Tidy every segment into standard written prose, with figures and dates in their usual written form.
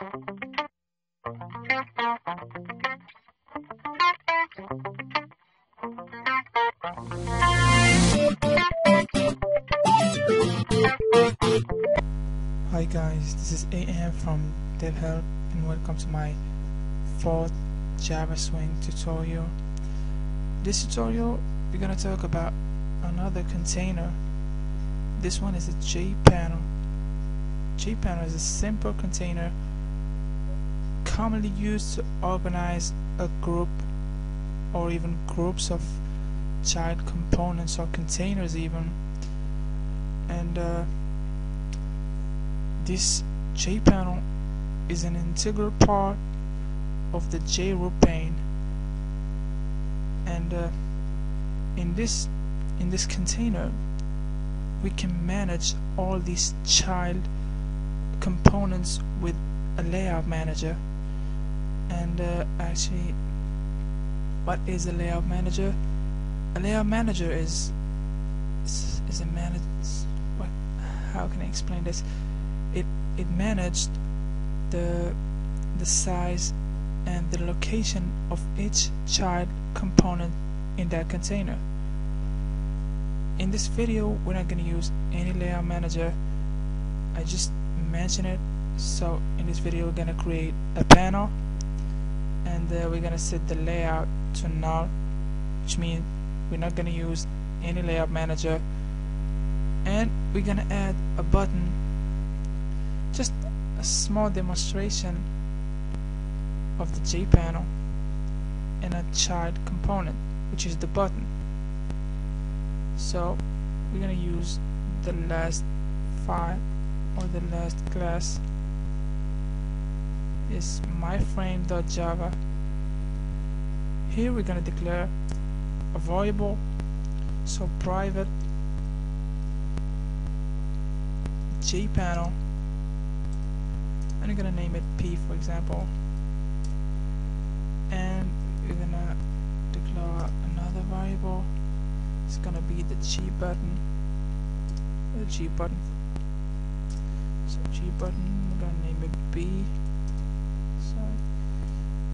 Hi guys, this is AM from DevHelp and welcome to my 4th Java Swing tutorial. This tutorial we're gonna talk about another container. This one is a Jpanel. Jpanel is a simple container commonly used to organize a group or even groups of child components or containers even. And this Jpanel is an integral part of the Jpanel, and in this container we can manage all these child components with a layout manager. And actually, what is a layout manager? A layout manager is a manage. What? How can I explain this? It managed the size and the location of each child component in that container. In this video we're not going to use any layout manager. I just mentioned it. So in this video we're going to create a panel, and we're going to set the layout to null, which means we're not going to use any layout manager, and we're going to add a button. Just a small demonstration of the Jpanel and a child component, which is the button. So we're going to use the last file or the last class is myframe.java. Here we're going to declare a variable, so private Jpanel, and we're gonna name it P, for example, and we're gonna declare another variable. It's gonna be the G button. So G button, we're gonna name it B.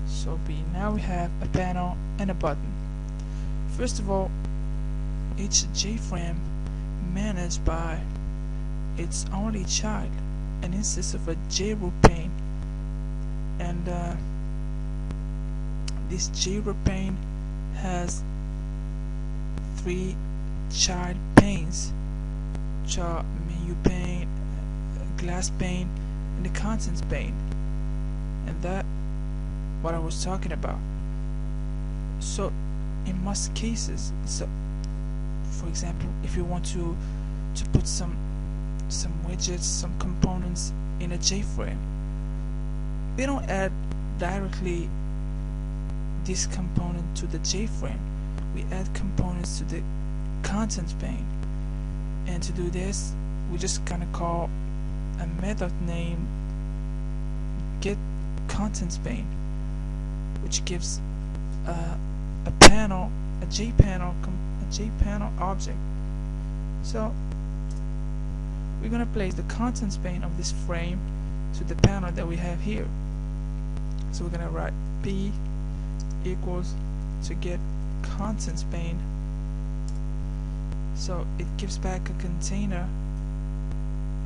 So B. Now we have a panel and a button. First of all, each JFrame managed by its only child and instead of a Jpanel, and this Jpanel has 3 child panes, which are menu pane, glass pane, and the contents pane, and that what I was talking about. So in most cases, so for example, if you want to put some widgets, some components in a JFrame, we don't add directly this component to the JFrame. We add components to the contents pane, and to do this we just gonna call a method named get contents pane, which gives a Jpanel object. So we're going to place the contents pane of this frame to the panel that we have here. So we're going to write P equals to get contents pane. So it gives back a container,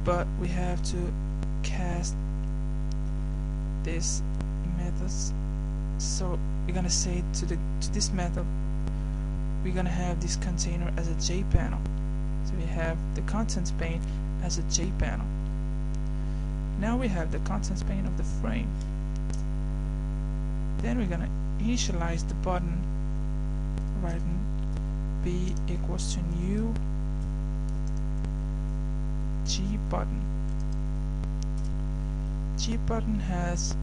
but we have to cast this methods. So we're going to say to this method we're going to have this container as a Jpanel. So we have the contents pane as a Jpanel. Now we have the contents pane of the frame. Then we're going to initialize the button, writing B equals to new G button. G button has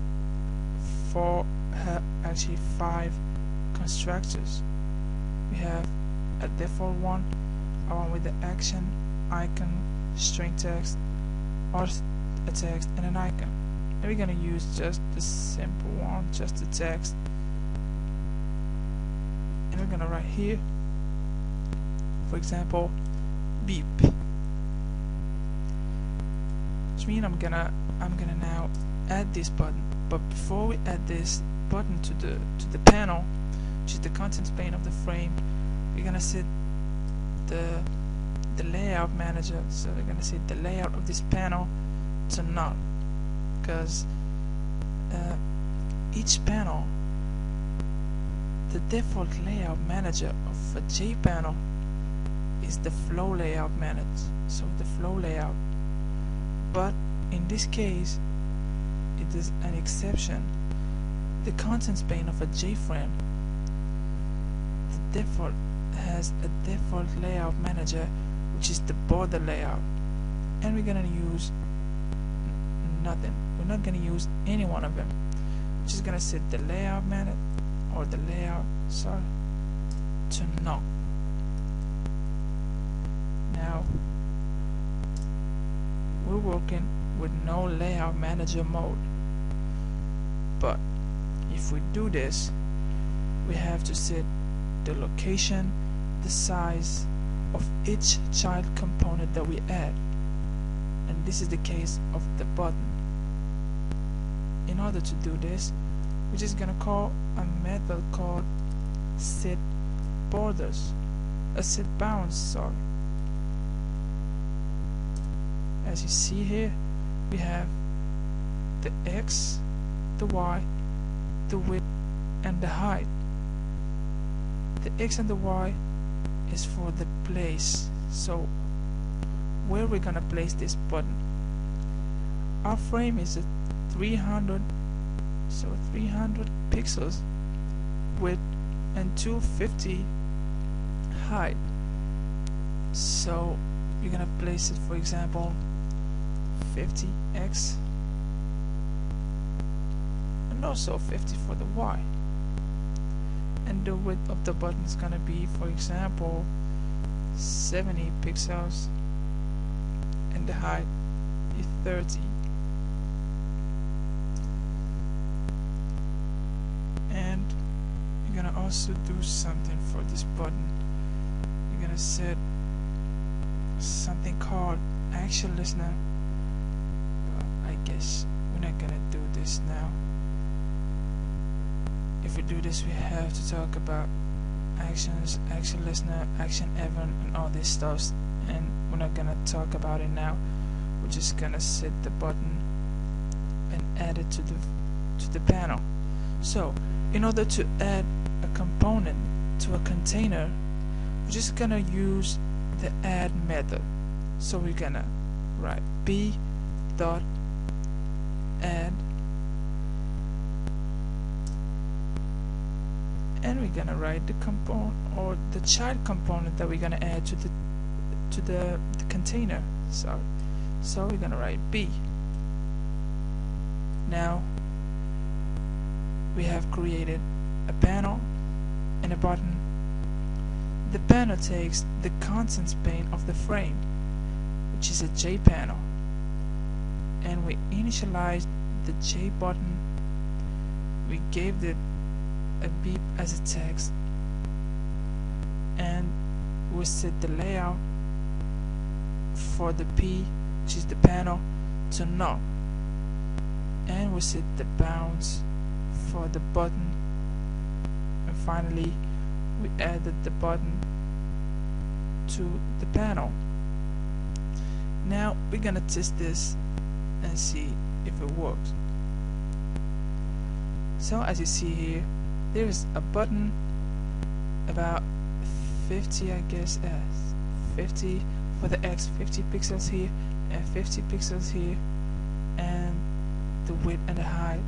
actually 5 constructors. We have a default one, along with the action, icon, string text, or a text and an icon. And we're gonna use just the simple one, just the text. And we're gonna write here, for example, beep, which means I'm gonna now add this button. But before we add this button to the panel, which is the contents pane of the frame, we're gonna set the layout manager. So we're gonna set the layout of this panel to none, because each panel, the default layout manager of a Jpanel is the flow layout manager, so the flow layout. But in this case, it is an exception. The contents pane of a JFrame, the default has a default layout manager, which is the border layout, and we're gonna use nothing. We're not gonna use any one of them. We're just gonna set the layout manager or the layout, sorry, to no. Now we're working with no layout manager mode. But if we do this, we have to set the location, the size of each child component that we add, and this is the case of the button. In order to do this, we're just gonna call a method called set borders, set bounds, sorry. As you see here, we have the X, the Y, the width, and the height. The X and the Y is for the place, so where we're gonna place this button. Our frame is a 300, so 300 pixels width and 250 height. So you're gonna place it, for example, 50x, and also 50 for the Y. And the width of the button is gonna be, for example, 70 pixels, and the height is 30. And you're gonna also do something for this button. You're gonna set something called Actionlistener. I guess we're not gonna do this now. If we do this, we have to talk about actions, action listener, action event, and all this stuff, and we're not gonna talk about it now. We're just gonna set the button and add it to the panel. So in order to add a component to a container, we're just gonna use the add method. So we're gonna write b.add, and we're gonna write the component or the child component that we're gonna add to the container. So we're gonna write b. Now we have created a panel and a button. The panel takes the contents pane of the frame, which is a Jpanel, and we initialized the J button. We gave it a beep as a text, and we set the layout for the P, which is the panel, to null, and we set the bounds for the button, and finally we added the button to the panel. Now we're gonna test this and see if it works. So as you see here, there is a button about 50, I guess, 50 for the X, 50 pixels here and 50 pixels here, and the width and the height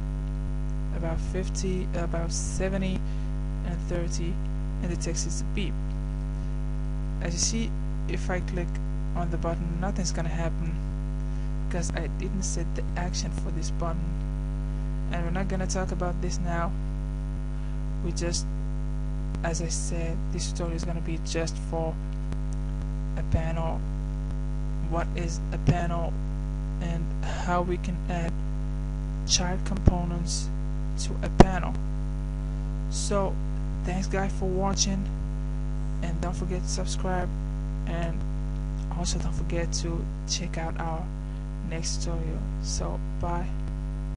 about 50, about 70 and 30, and the text is a beep. As you see, if I click on the button, nothing's gonna happen because I didn't set the action for this button, and we're not gonna talk about this now. We just, as I said, this tutorial is gonna be just for a panel, what is a panel, and how we can add child components to a panel. So thanks guys for watching, and don't forget to subscribe, and also don't forget to check out our next tutorial. So bye.